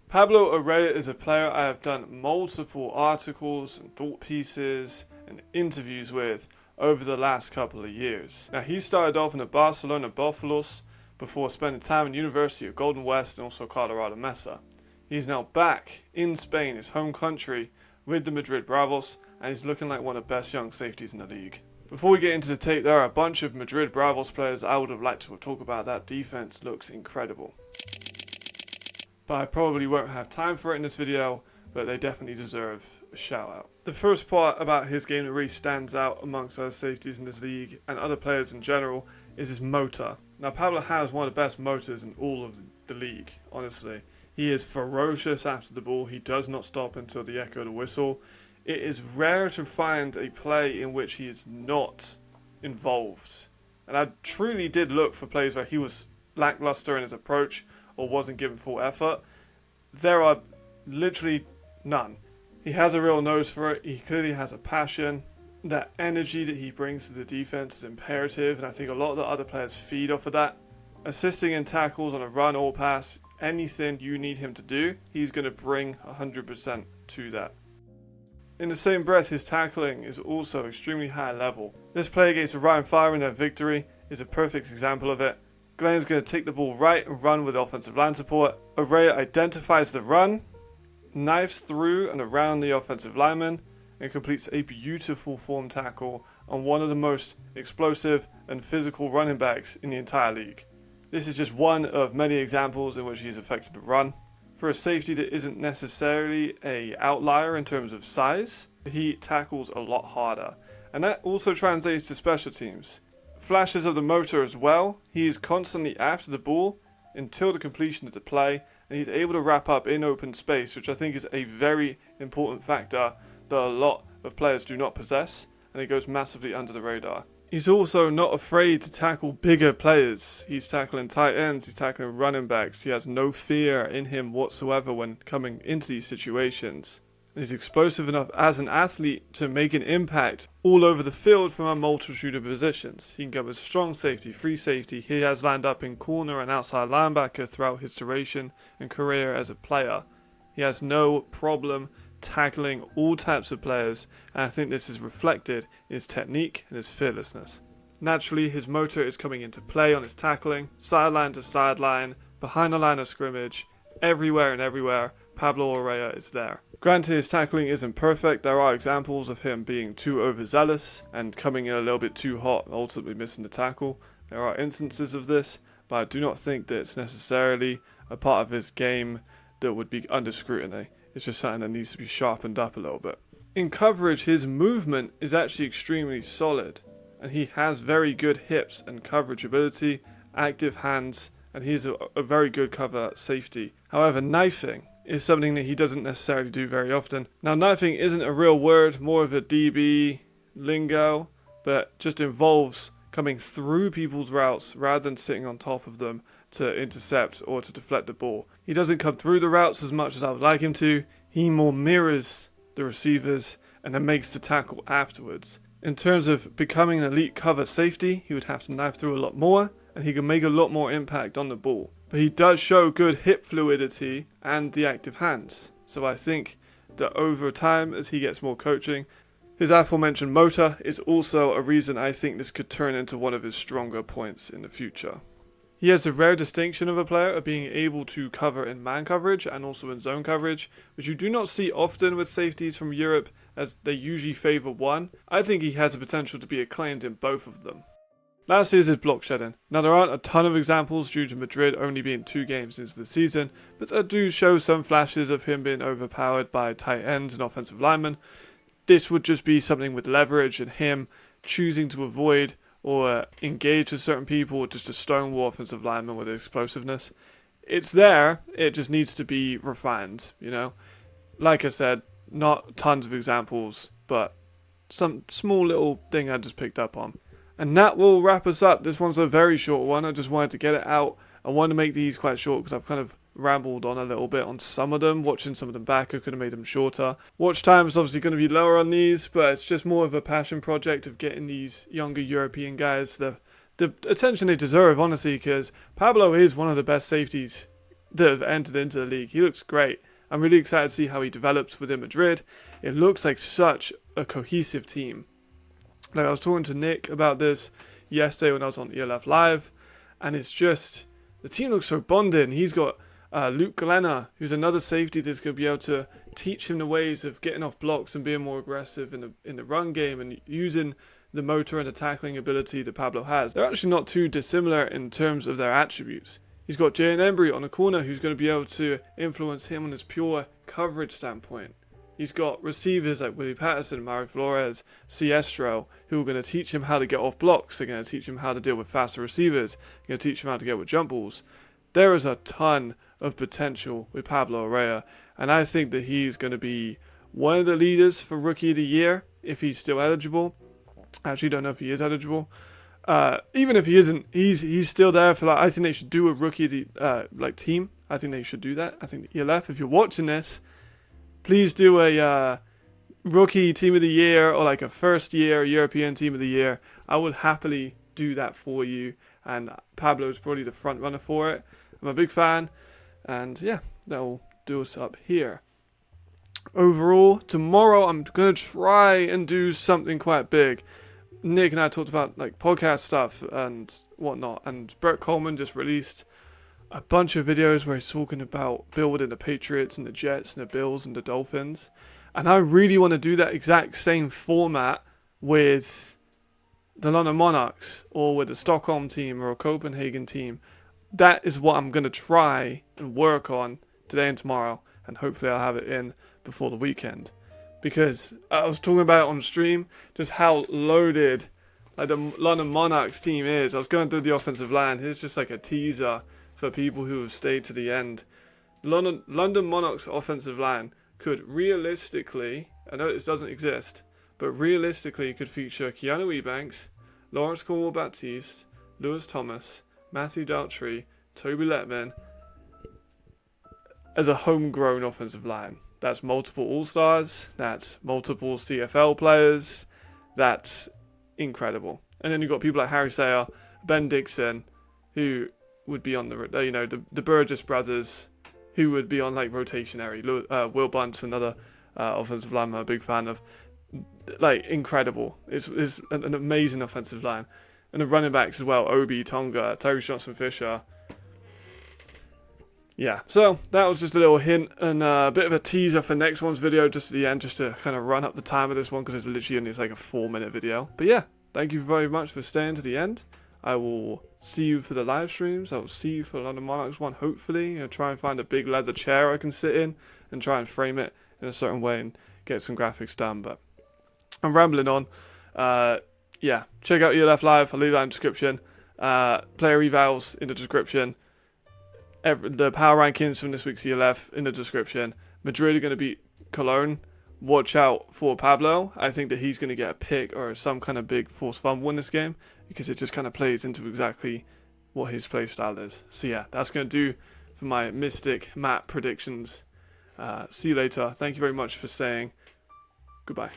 Pablo Araya is a player I have done multiple articles and thought pieces and interviews with over the last couple of years. Now, he started off in the Barcelona Buffaloes before spending time in University of Golden West and also Colorado Mesa. He's now back in Spain, his home country, with the Madrid Bravos, and he's looking like one of the best young safeties in the league. Before we get into the tape, there are a bunch of Madrid Bravos players I would have liked to talk about. That defense looks incredible. But I probably won't have time for it in this video, but they definitely deserve a shout out. The first part about his game that really stands out amongst other safeties in this league and other players in general is his motor. Now, Pablo has one of the best motors in all of the league, honestly. He is ferocious after the ball. He does not stop until the echo of the whistle. It is rare to find a play in which he is not involved. And I truly did look for plays where he was lackluster in his approach or wasn't given full effort. There are literally none. He has a real nose for it. He clearly has a passion. That energy that he brings to the defense is imperative, and I think a lot of the other players feed off of that. Assisting in tackles on a run or pass, anything you need him to do, he's going to bring 100% to that. In the same breath, his tackling is also extremely high level. This play against Ryan Fire in their victory is a perfect example of it. Glenn's going to take the ball right and run with offensive line support. Araya identifies the run, knifes through and around the offensive lineman, and completes a beautiful form tackle on one of the most explosive and physical running backs in the entire league. This is just one of many examples in which he's affected the run. For a safety that isn't necessarily an outlier in terms of size, he tackles a lot harder. And that also translates to special teams. Flashes of the motor as well. He is constantly after the ball until the completion of the play, and he's able to wrap up in open space, which I think is a very important factor that a lot of players do not possess, and it goes massively under the radar. He's also not afraid to tackle bigger players. He's tackling tight ends, he's tackling running backs. He has no fear in him whatsoever when coming into these situations. And he's explosive enough as an athlete to make an impact all over the field from a multitude of positions. He can go as strong safety, free safety. He has lined up in corner and outside linebacker throughout his duration and career as a player. He has no problem tackling all types of players, and I think this is reflected in his technique and his fearlessness. Naturally, his motor is coming into play on his tackling, sideline to sideline, behind the line of scrimmage, everywhere and everywhere. Pablo Araya is there. Granted, his tackling isn't perfect. There are examples of him being too overzealous and coming in a little bit too hot and ultimately missing the tackle. There are instances of this, but I do not think that it's necessarily a part of his game that would be under scrutiny. It's just something that needs to be sharpened up a little bit. In coverage, his movement is actually extremely solid, and he has very good hips and coverage ability, active hands, and he's a very good cover safety. However, knifing is something that he doesn't necessarily do very often. Now, knifing isn't a real word, more of a DB lingo, but just involves coming through people's routes rather than sitting on top of them to intercept or to deflect the ball. He doesn't come through the routes as much as I would like him to. He more mirrors the receivers and then makes the tackle afterwards. In terms of becoming an elite cover safety, he would have to knife through a lot more, and he can make a lot more impact on the ball. But he does show good hip fluidity and the active hands. So I think that over time, as he gets more coaching, his aforementioned motor is also a reason I think this could turn into one of his stronger points in the future. He has the rare distinction of a player of being able to cover in man coverage and also in zone coverage, which you do not see often with safeties from Europe, as they usually favour one. I think he has the potential to be acclaimed in both of them. Lastly is his block shedding. Now, there aren't a ton of examples due to Madrid only being 2 games into the season, but I do show some flashes of him being overpowered by tight ends and offensive linemen. This would just be something with leverage and him choosing to avoid or engage with certain people, or just a stonewall offensive lineman with explosiveness. It's there, it just needs to be refined, you know. Like I said, not tons of examples, but some small little thing I just picked up on. And that will wrap us up. This one's a very short one. I just wanted to get it out. I wanted to make these quite short because I've kind of rambled on a little bit on some of them. Watching some of them back, I could have made them shorter. Watch time is obviously going to be lower on these, but it's just more of a passion project of getting these younger European guys the attention they deserve, honestly, because Pablo is one of the best safeties that have entered into the league. He looks great. I'm really excited to see how he develops within Madrid. It looks like such a cohesive team. Like, I was talking to Nick about this yesterday when I was on ELF Live, and it's just, the team looks so bonded. And he's got Luke Glenner, who's another safety that's going to be able to teach him the ways of getting off blocks and being more aggressive in the run game and using the motor and the tackling ability that Pablo has. They're actually not too dissimilar in terms of their attributes. He's got Jane Embry on the corner, who's going to be able to influence him on his pure coverage standpoint. He's got receivers like Willie Patterson, Mario Flores, Siestro, who are going to teach him how to get off blocks. They're going to teach him how to deal with faster receivers. They're going to teach him how to get with jump balls. There is a ton of potential with Pablo Araya, and I think that he's going to be one of the leaders for Rookie of the Year if he's still eligible. I actually don't know if he is eligible. Even if he isn't, he's still there for, like, I think they should do a Rookie of the team. I think they should do that. I think the ELF, if you're watching this, please do a Rookie Team of the Year or like a first year European Team of the Year. I would happily do that for you, and Pablo is probably the front runner for it. I'm a big fan, and yeah, that will do us up here. Overall, tomorrow I'm going to try and do something quite big. Nick and I talked about like podcast stuff and whatnot, and Brett Coleman just released a bunch of videos where he's talking about building the Patriots and the Jets and the Bills and the Dolphins, and I really want to do that exact same format with the London Monarchs or with a Stockholm team or a Copenhagen team. That is what I'm going to try and work on today and tomorrow, and hopefully I'll have it in before the weekend. Because I was talking about it on stream, just how loaded like the London Monarchs team is. I was going through the offensive line. Here's just like a teaser for people who have stayed to the end. London Monarchs offensive line could realistically, I know this doesn't exist, but realistically could feature Keanu Ebanks, Lawrence Cornwall-Baptiste, Lewis Thomas, Matthew Daltrey, Toby Letman as a homegrown offensive line. That's multiple All-Stars, that's multiple CFL players, that's incredible. And then you've got people like Harry Sayer, Ben Dixon, who would be on the Burgess brothers, who would be on like rotationary. Will Bunt's another offensive line I'm a big fan of. Like, incredible. It's an amazing offensive line. And the running backs as well, Obi, Tonga, Terry Johnson-Fisher. Yeah, so that was just a little hint and a bit of a teaser for next one's video, just at the end, just to kind of run up the time of this one, because it's literally only like a 4-minute video. But yeah, thank you very much for staying to the end. I will see you for the live streams. I will see you for the London Monarchs one, hopefully. Try and find a big leather chair I can sit in and try and frame it in a certain way and get some graphics done. But I'm rambling on. Yeah, check out ELF Live. I'll leave that in the description. Player evals in the description. The power rankings from this week's ELF in the description. Madrid are going to beat Cologne. Watch out for Pablo. I think that he's going to get a pick or some kind of big forced fumble in this game, because it just kind of plays into exactly what his play style is. So yeah, that's going to do for my Mystic map predictions. See you later. Thank you very much for staying. Goodbye.